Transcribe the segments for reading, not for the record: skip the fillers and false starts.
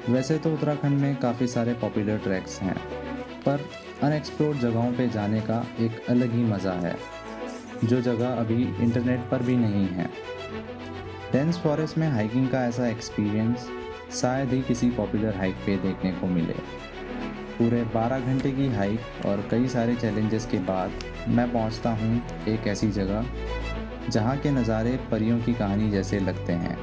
वैसे तो उत्तराखंड में काफ़ी सारे पॉपुलर ट्रैक्स हैं, पर अनएक्सप्लोर्ड जगहों पे जाने का एक अलग ही मज़ा है, जो जगह अभी इंटरनेट पर भी नहीं है। डेंस फॉरेस्ट में हाइकिंग का ऐसा एक्सपीरियंस शायद ही किसी पॉपुलर हाइक पे देखने को मिले। पूरे 12 घंटे की हाइक और कई सारे चैलेंजेस के बाद मैं पहुंचता हूं एक ऐसी जगह जहां के नज़ारे परियों की कहानी जैसे लगते हैं।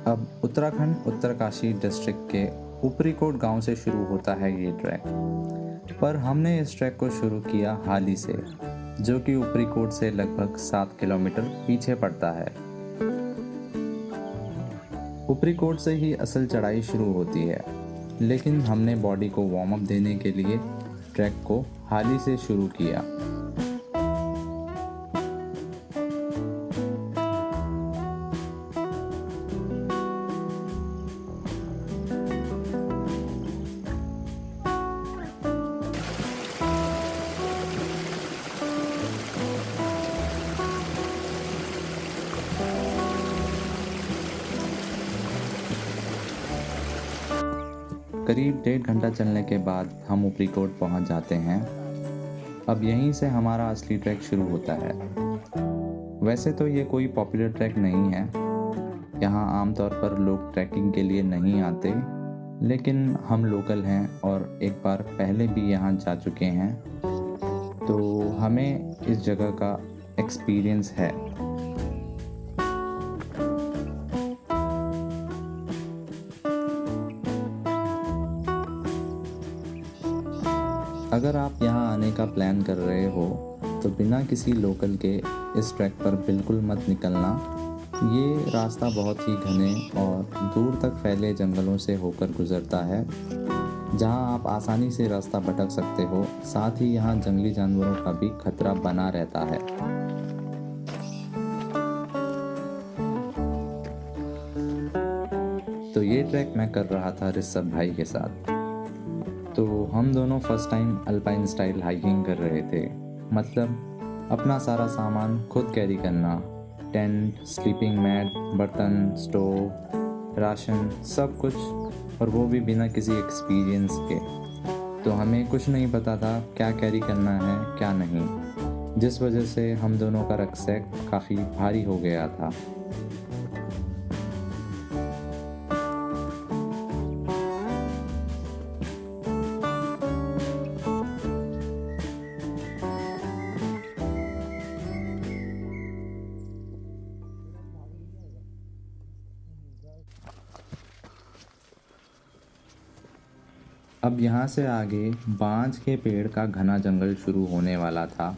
अब उत्तराखंड उत्तरकाशी डिस्ट्रिक्ट के ऊपरी कोट गांव से शुरू होता है ये ट्रैक, पर हमने इस ट्रैक को शुरू किया हाली से, जो कि ऊपरी कोट से लगभग 7 किलोमीटर पीछे पड़ता है। ऊपरी कोट से ही असल चढ़ाई शुरू होती है, लेकिन हमने बॉडी को वार्म अप देने के लिए ट्रैक को हाली से शुरू किया। करीब 1.5 घंटा चलने के बाद हम ऊपरी कोट पहुंच जाते हैं। अब यहीं से हमारा असली ट्रैक शुरू होता है। वैसे तो ये कोई पॉपुलर ट्रैक नहीं है, यहाँ आमतौर पर लोग ट्रैकिंग के लिए नहीं आते, लेकिन हम लोकल हैं और एक बार पहले भी यहाँ जा चुके हैं, तो हमें इस जगह का एक्सपीरियंस है। अगर आप यहाँ आने का प्लान कर रहे हो तो बिना किसी लोकल के इस ट्रैक पर बिल्कुल मत निकलना। ये रास्ता बहुत ही घने और दूर तक फैले जंगलों से होकर गुजरता है, जहाँ आप आसानी से रास्ता भटक सकते हो। साथ ही यहाँ जंगली जानवरों का भी खतरा बना रहता है। तो ये ट्रैक मैं कर रहा था ऋषभ भाई के साथ। तो हम दोनों first time alpine style hiking कर रहे थे, मतलब अपना सारा सामान खुद कैरी करना, टेंट, स्लीपिंग मैट, बर्तन, स्टोव, राशन, सब कुछ, और वो भी बिना किसी एक्सपीरियंस के। तो हमें कुछ नहीं पता था क्या कैरी करना है क्या नहीं, जिस वजह से हम दोनों का रक्सैक काफ़ी भारी हो गया था। अब यहाँ से आगे बांज के पेड़ का घना जंगल शुरू होने वाला था।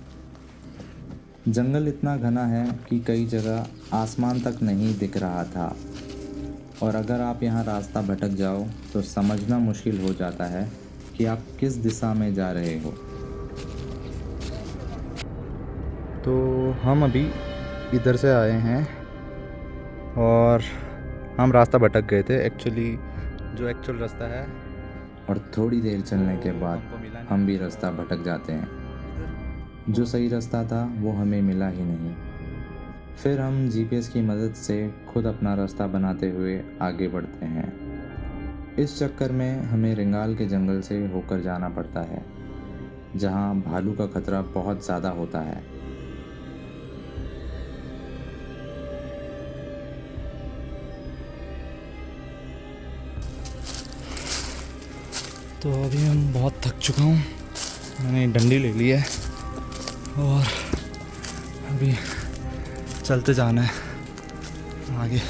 जंगल इतना घना है कि कई जगह आसमान तक नहीं दिख रहा था, और अगर आप यहाँ रास्ता भटक जाओ तो समझना मुश्किल हो जाता है कि आप किस दिशा में जा रहे हो। तो हम अभी इधर से आए हैं और हम रास्ता भटक गए थे जो एक्चुअल रास्ता है, और थोड़ी देर चलने के बाद हम भी रास्ता भटक जाते हैं। जो सही रास्ता था वो हमें मिला ही नहीं। फिर हम जीपीएस की मदद से खुद अपना रास्ता बनाते हुए आगे बढ़ते हैं। इस चक्कर में हमें रिंगाल के जंगल से होकर जाना पड़ता है, जहाँ भालू का खतरा बहुत ज़्यादा होता है। तो अभी मैं बहुत थक चुका हूँ, मैंने डंडी ले ली है और अभी चलते जाना है आगे।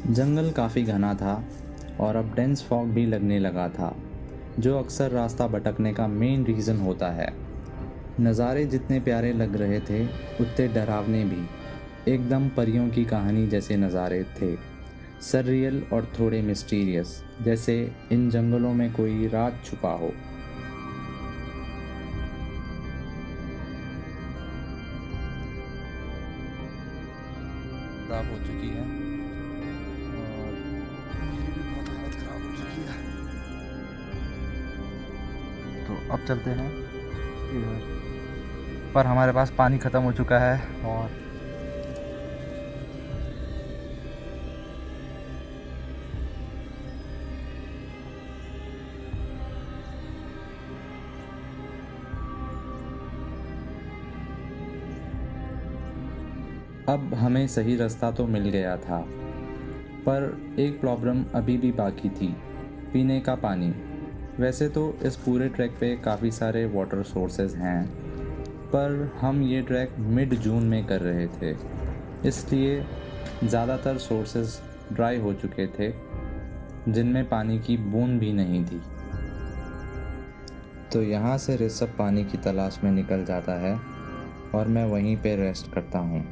जंगल काफ़ी घना था और अब डेंस फॉग भी लगने लगा था, जो अक्सर रास्ता भटकने का मेन रीज़न होता है। नज़ारे जितने प्यारे लग रहे थे उतने डरावने भी, एकदम परियों की कहानी जैसे नज़ारे थे। सररियल और थोड़े मिस्टीरियस, जैसे इन जंगलों में कोई राज छुपा हो। खराब हो चुकी है और मेरी भी बहुत हालत खराब हो चुकी है। तो अब चलते हैं इधर, पर हमारे पास पानी ख़त्म हो चुका है और अब हमें सही रास्ता तो मिल गया था, पर एक प्रॉब्लम अभी भी बाकी थी, पीने का पानी। वैसे तो इस पूरे ट्रैक पे काफ़ी सारे वाटर सोर्सेज हैं, पर हम ये ट्रैक मिड जून में कर रहे थे, इसलिए ज़्यादातर सोर्सेज ड्राई हो चुके थे, जिनमें पानी की बूंद भी नहीं थी। तो यहाँ से ऋषभ पानी की तलाश में निकल जाता है और मैं वहीं पे रेस्ट करता हूँ।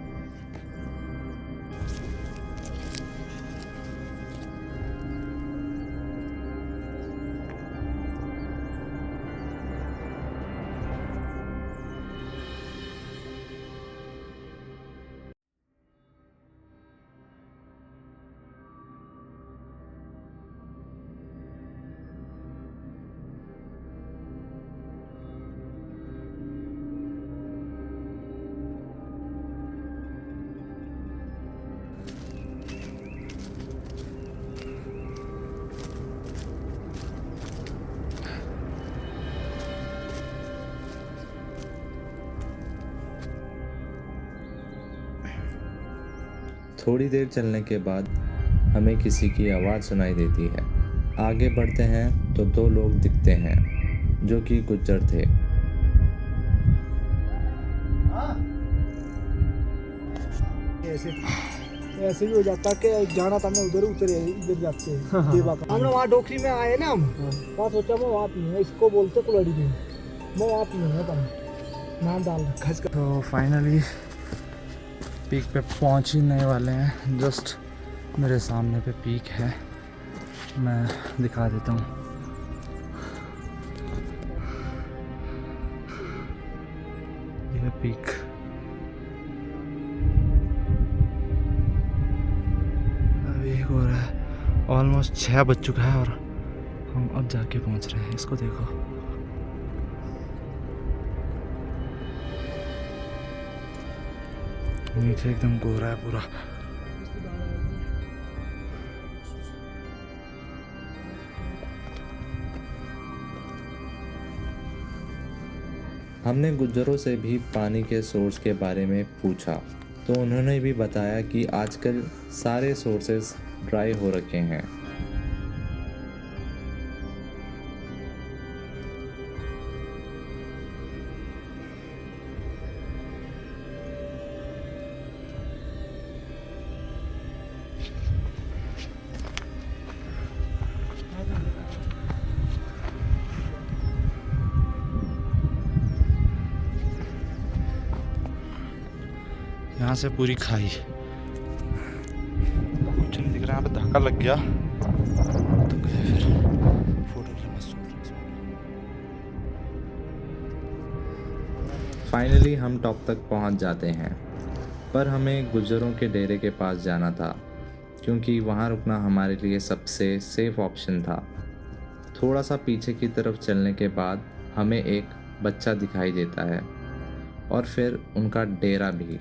थोड़ी देर चलने के बाद हमें किसी की आवाज़ सुनाई देती है। आगे बढ़ते हैं तो दो लोग दिखते हैं जो कि गुज्जर थे। ऐसे ऐसे भी हो जाता कि जाना था, मैं उधर उतरे इधर जाते हैं देवा का। हमने वहाँ डोकरी में आए ना, हम वहाँ सोचा मैं वहाँ पी है, इसको बोलते कुलड़ी में, मैं वहाँ पी है पर नाम डाल रखा इसका। तो फाइनली पीक पे पहुंच ही नहीं वाले हैं। जस्ट मेरे सामने पे पीक है, मैं दिखा देता हूँ। ये पीक अभी हो रहा है, ऑलमोस्ट 6 बज चुका है और हम अब जाके पहुंच रहे हैं। इसको देखो, नीचे एकदम कोहरा है पूरा। हमने गुज्जरों से भी पानी के सोर्स के बारे में पूछा, तो उन्होंने भी बताया कि आजकल सारे सोर्सेज ड्राई हो रखे हैं। यहाँ से पूरी खाई, कुछ नहीं दिख रहा। यहाँ पे धक्का लग गया तो गए फिर। फोटो के लिए मस्त फाइनली हम टॉप तक पहुंच जाते हैं, पर हमें गुज्जरों के डेरे के पास जाना था, क्योंकि वहां रुकना हमारे लिए सबसे सेफ ऑप्शन था। थोड़ा सा पीछे की तरफ चलने के बाद हमें एक बच्चा दिखाई देता है और फिर उनका डेरा भी।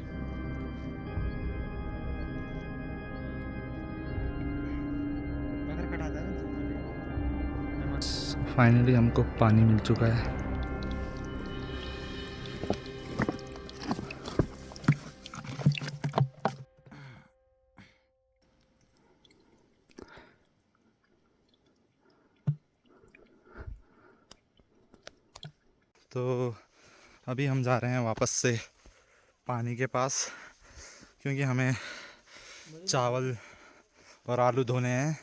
फाइनली हमको पानी मिल चुका है। तो अभी हम जा रहे हैं वापस से पानी के पास, क्योंकि हमें चावल और आलू धोने हैं।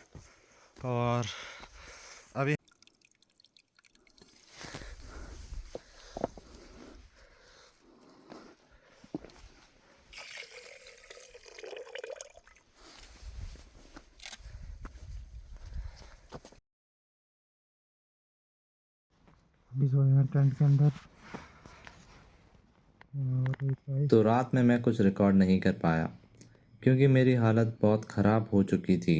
और अभी अभी सोए हैं टेंट के अंदर। और एक भाई तो रात में मैं कुछ रिकॉर्ड नहीं कर पाया क्योंकि मेरी हालत बहुत ख़राब हो चुकी थी।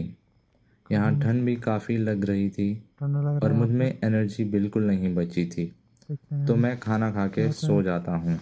यहाँ ठंड भी काफ़ी लग रही थी ठंडा लग और रहा है मुझ यहाँ में एनर्जी बिल्कुल नहीं बची थी। पे। देखते हैं तो मैं खाना खा के सो जाता हूँ।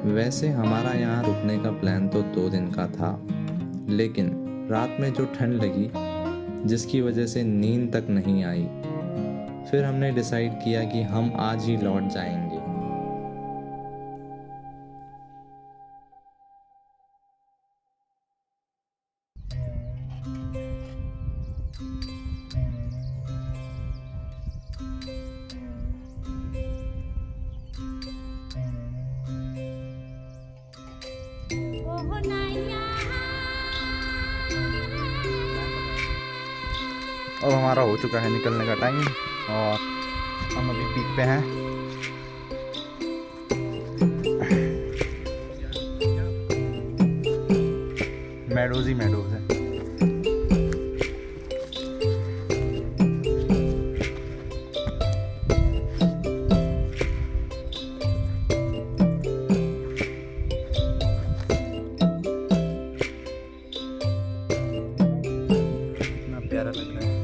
वैसे हमारा यहाँ रुकने का प्लान तो 2 दिन का था, लेकिन रात में जो ठंड लगी जिसकी वजह से नींद तक नहीं आई, फिर हमने डिसाइड किया कि हम आज ही लौट जाएंगे। अब हमारा हो चुका है निकलने का टाइम और हम अभी पीक पे हैं। मेडोज ही मेडोज है। कितना प्यारा लग रहा है।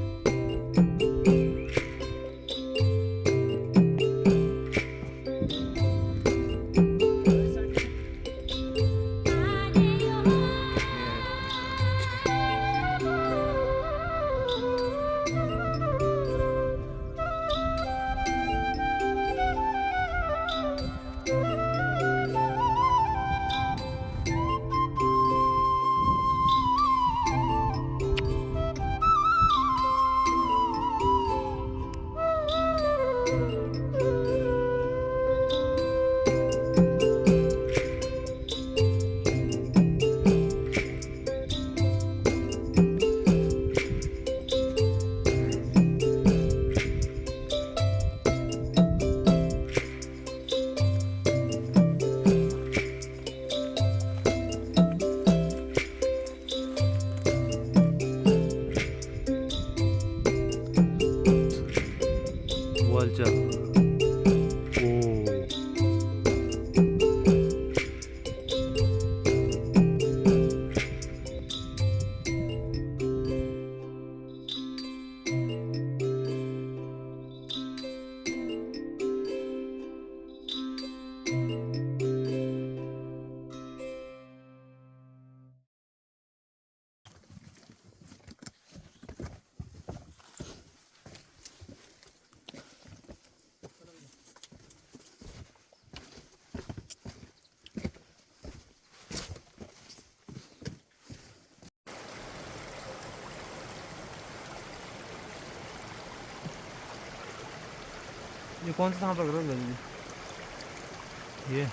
ये कौन सा सांप लग रहा है? ये